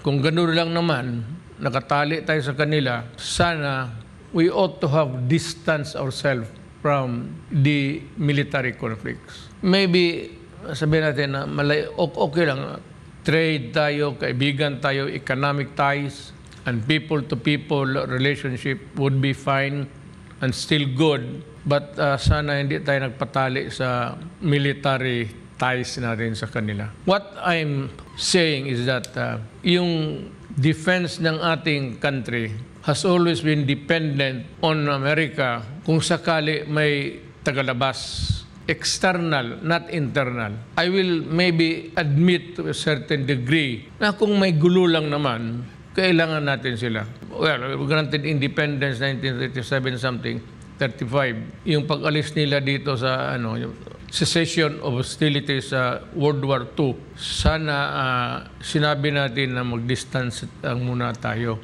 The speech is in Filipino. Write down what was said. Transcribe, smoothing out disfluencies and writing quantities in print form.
kung gano'n lang naman, nakatali tayo sa kanila, sana we ought to have distanced ourselves from the military conflicts. Maybe, sabihin natin na okay lang, trade tayo, kaibigan tayo, economic ties, and people-to-people relationship would be fine and still good. But sana hindi tayo nagpatali sa military ties natin sa kanila. What I'm saying is that yung defense ng ating country has always been dependent on America kung sakali may tagalabas. External, not internal. I will maybe admit to a certain degree na kung may gulo lang naman, kailangan natin sila. Well, granted independence 1937 something, 35. Yung pag-alis nila dito sa yung cessation of hostilities sa World War II, sana sinabi natin na mag-distance muna tayo.